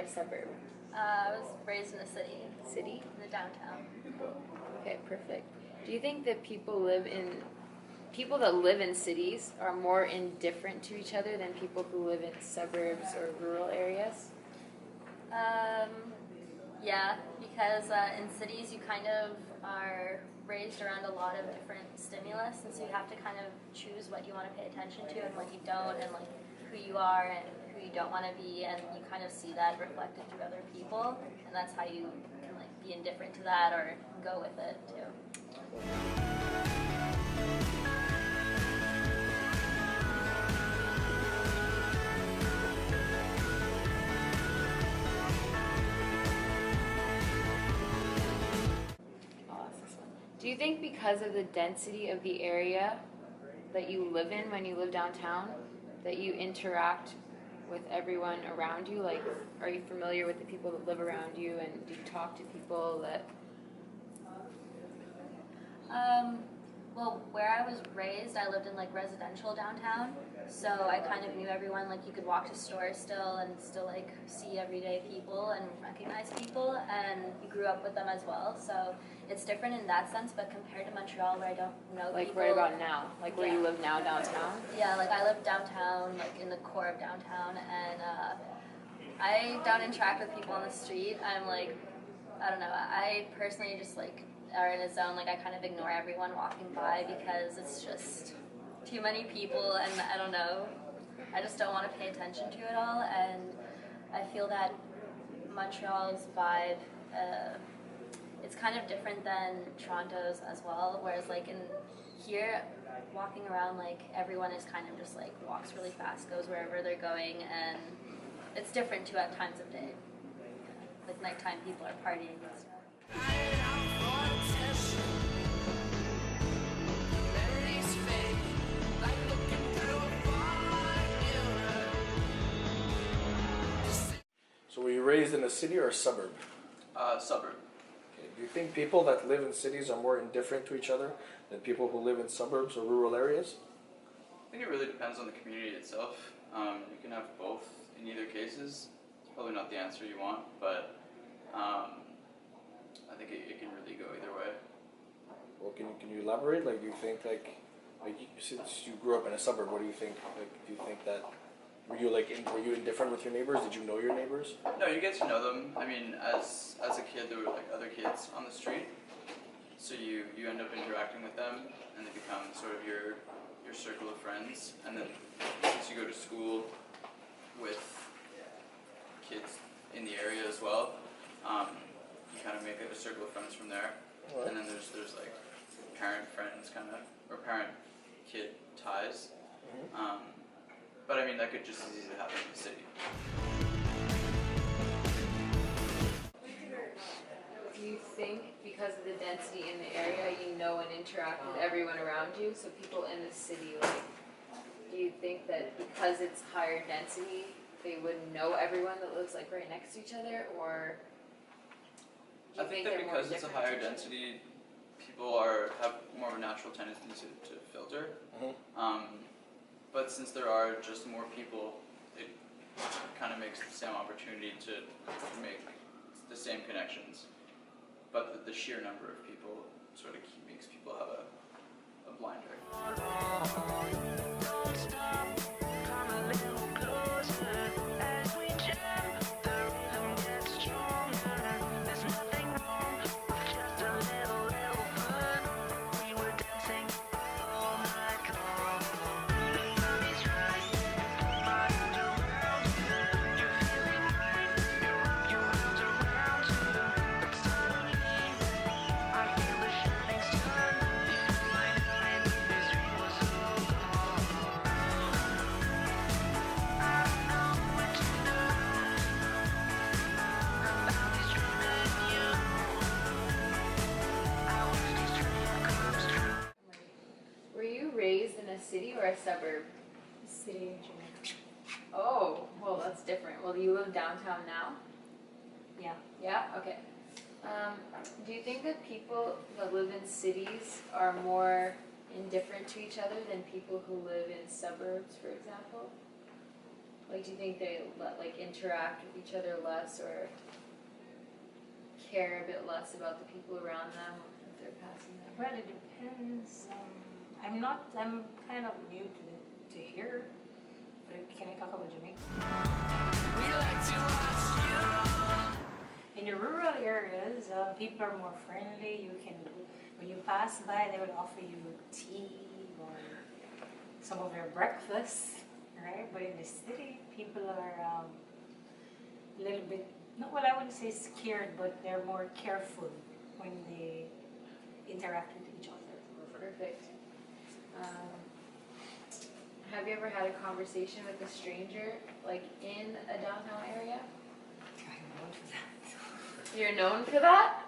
a suburb? I was raised in a city. City? In the downtown. Okay, perfect. Do you think that people that live in cities are more indifferent to each other than people who live in suburbs or rural areas? Yeah, because in cities you kind of are raised around a lot of different stimulus, and so you have to kind of choose what you want to pay attention to and what you don't, and like who you are and who you don't want to be, and you kind of see that reflected through other people, and that's how you can like be indifferent to that or go with it too. Do you think because of the density of the area that you live in when you live downtown, that you interact with everyone around you? Like, are you familiar with the people that live around you, and do you talk to people that... Well, where I was raised, I lived in like residential downtown, so I kind of knew everyone. Like you could walk to stores still and still like see everyday people and recognize people, and you grew up with them as well. So it's different in that sense. But compared to Montreal, where I don't know Like people, right about now, like where you live now downtown? Yeah, like I live downtown, like in the core of downtown, and I don't interact with people on the street. I'm like, I don't know. I personally just like are in a zone. Like I kind of ignore everyone walking by because it's just too many people, and I don't know. I just don't want to pay attention to it all, and I feel that Montreal's vibe. It's kind of different than Toronto's as well. Whereas like in here, walking around, like everyone is kind of just like walks really fast, goes wherever they're going, and it's different too at times of day. Like nighttime, people are partying and stuff. So were you raised in a city or a suburb? Suburb. Okay. Do you think people that live in cities are more indifferent to each other than people who live in suburbs or rural areas? I think it really depends on the community itself. You can have both in either cases. It's probably not the answer you want, but I think it can really go either way. Well, can you elaborate? Like, do you think since you grew up in a suburb, what do you think? Like, do you think that were you indifferent with your neighbors? Did you know your neighbors? No, you get to know them. I mean, as a kid, there were like other kids on the street, so you end up interacting with them, and they become sort of your circle of friends. And then since you go to school with kids in the area as well, you kind of make a circle of friends from there. Right. And then there's like parent friends kind of, or parent kid ties. Mm-hmm. But I mean, that could just as easily happen in the city. Do you think because of the density in the area, you know and interact with everyone around you? So people in the city, like, do you think that because it's higher density, they would know everyone that lives like right next to each other, or do you I think they're that more because it's a different higher to each other? density, people have more of a natural tendency to filter. Mm-hmm. But since there are just more people, it kind of makes the same opportunity to make the same connections. But the sheer number of people sort of makes people have a blinder. Were you raised in a city or a suburb? City. Oh, well, that's different. Well, do you live downtown now? Yeah. Yeah? Okay. Do you think that people that live in cities are more indifferent to each other than people who live in suburbs, for example? Like, do you think they like interact with each other less or care a bit less about the people around them if they're passing them? Well, it depends. I'm kind of new to here. But can I talk about Jamaica? In the rural areas, people are more friendly. When you pass by, they will offer you tea or some of their breakfast, right? But in the city, people are a little bit, no, well, I wouldn't say scared, but they're more careful when they interact with each other. Perfect. Have you ever had a conversation with a stranger, like in a downtown area? I'm known for that. You're known for that?